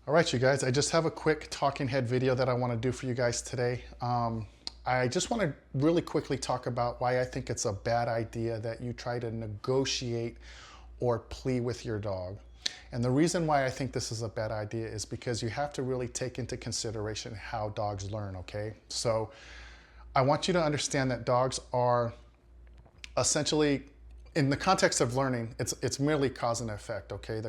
All right, you guys, I just have a quick talking head video that I want to do for you guys today. I just want to really quickly talk about why I think it's a bad idea that you try to negotiate or plea with your dog. And the reason why I think this is a bad idea is because you have to really take into consideration how dogs learn, okay? So I want you to understand that dogs are essentially, in the context of learning, it's merely cause and effect, okay?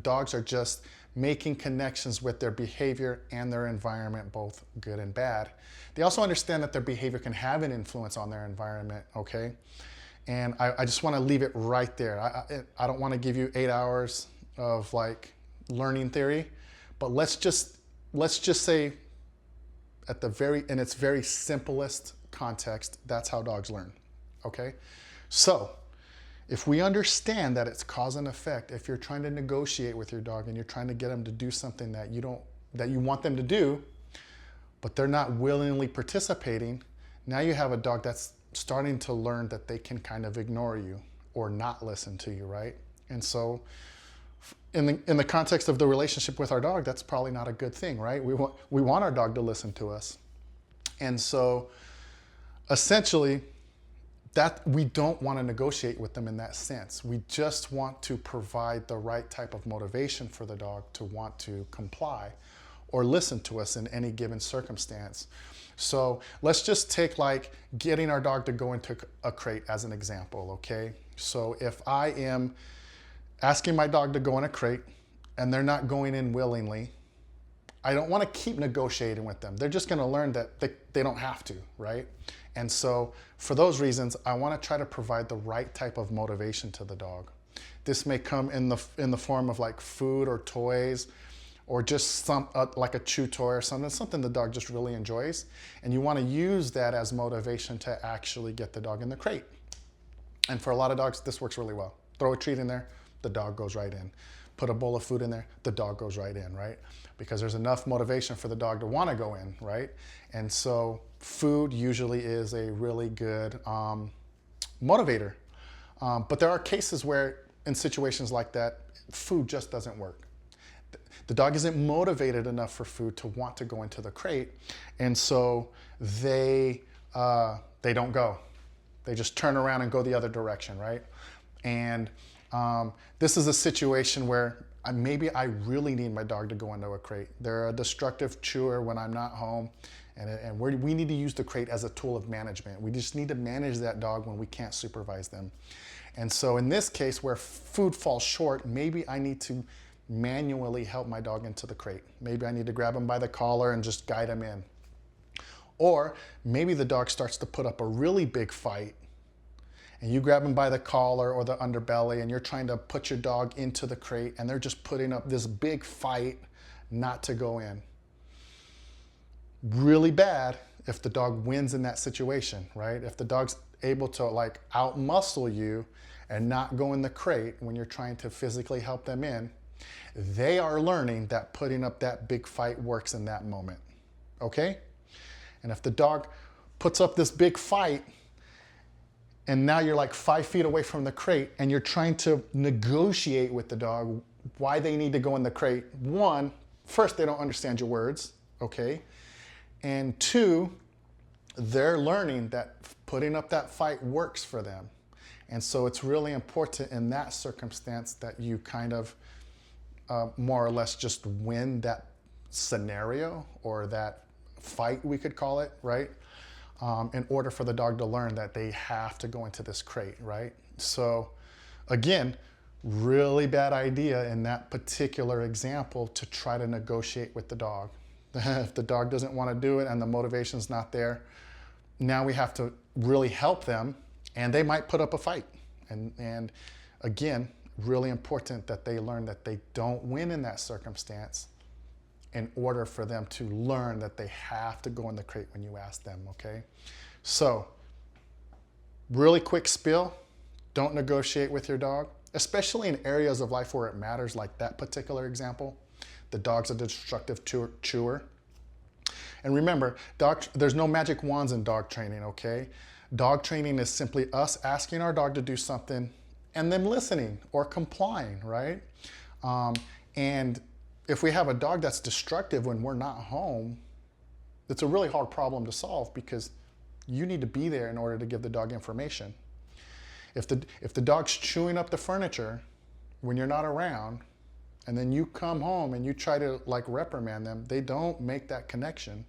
Dogs are just making connections with their behavior and their environment, both good and bad. They also understand that their behavior can have an influence on their environment, okay? And I just want to leave it right there. I don't want to give you 8 hours of like learning theory, but let's just say in its very simplest context, that's how dogs learn, okay? So if we understand that it's cause and effect, if you're trying to negotiate with your dog and you're trying to get them to do something that you want them to do, but they're not willingly participating, now you have a dog that's starting to learn that they can kind of ignore you or not listen to you, right? And so in the context of the relationship with our dog, that's probably not a good thing, right? We want our dog to listen to us. And so essentially, that we don't want to negotiate with them in that sense. We just want to provide the right type of motivation for the dog to want to comply or listen to us in any given circumstance. So let's just take like getting our dog to go into a crate as an example, okay? So if I am asking my dog to go in a crate and they're not going in willingly, I don't want to keep negotiating with them. They're just going to learn that they don't have to, right? And so for those reasons, I want to try to provide the right type of motivation to the dog. This may come in the form of like food or toys, or just like a chew toy or something the dog just really enjoys. And you want to use that as motivation to actually get the dog in the crate. And for a lot of dogs, this works really well. Throw a treat in there, the dog goes right in. Put a bowl of food in there, the dog goes right in, right? Because there's enough motivation for the dog to want to go in, right? And so food usually is a really good motivator. But there are cases where in situations like that, food just doesn't work. The dog isn't motivated enough for food to want to go into the crate. And so they don't go. They just turn around and go the other direction, right? And this is a situation where maybe I really need my dog to go into a crate. They're a destructive chewer when I'm not home, and we need to use the crate as a tool of management. We just need to manage that dog when we can't supervise them. And so in this case where food falls short, maybe I need to manually help my dog into the crate. Maybe I need to grab him by the collar and just guide him in. Or maybe the dog starts to put up a really big fight, and you grab them by the collar or the underbelly and you're trying to put your dog into the crate and they're just putting up this big fight not to go in. Really bad if the dog wins in that situation, right? If the dog's able to like outmuscle you and not go in the crate when you're trying to physically help them in, they are learning that putting up that big fight works in that moment, okay? And if the dog puts up this big fight, and now you're like 5 feet away from the crate and you're trying to negotiate with the dog why they need to go in the crate. One, first, they don't understand your words, okay? And two, they're learning that putting up that fight works for them. And so it's really important in that circumstance that you kind of more or less just win that scenario or that fight, we could call it, right? In order for the dog to learn that they have to go into this crate, right? So again, really bad idea in that particular example to try to negotiate with the dog. If the dog doesn't want to do it and the motivation's not there, now we have to really help them and they might put up a fight. And again, really important that they learn that they don't win in that circumstance in order for them to learn that they have to go in the crate when you ask them, okay? So, really quick spiel, don't negotiate with your dog, especially in areas of life where it matters, like that particular example. The dog's a destructive chewer. And remember, there's no magic wands in dog training, okay? Dog training is simply us asking our dog to do something and them listening or complying, right? And if we have a dog that's destructive when we're not home, it's a really hard problem to solve because you need to be there in order to give the dog information. If the dog's chewing up the furniture when you're not around, and then you come home and you try to like reprimand them, they don't make that connection.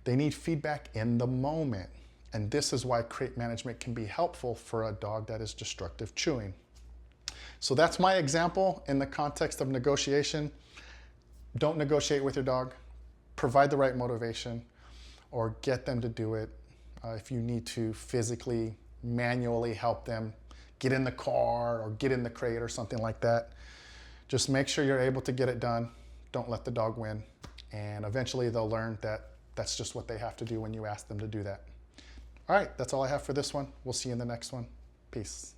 They need feedback in the moment. And this is why crate management can be helpful for a dog that is destructive chewing. So that's my example in the context of negotiation. Don't negotiate with your dog. Provide the right motivation or get them to do it. If you need to physically, manually help them get in the car or get in the crate or something like that, just make sure you're able to get it done. Don't let the dog win. And eventually they'll learn that that's just what they have to do when you ask them to do that. All right, that's all I have for this one. We'll see you in the next one. Peace.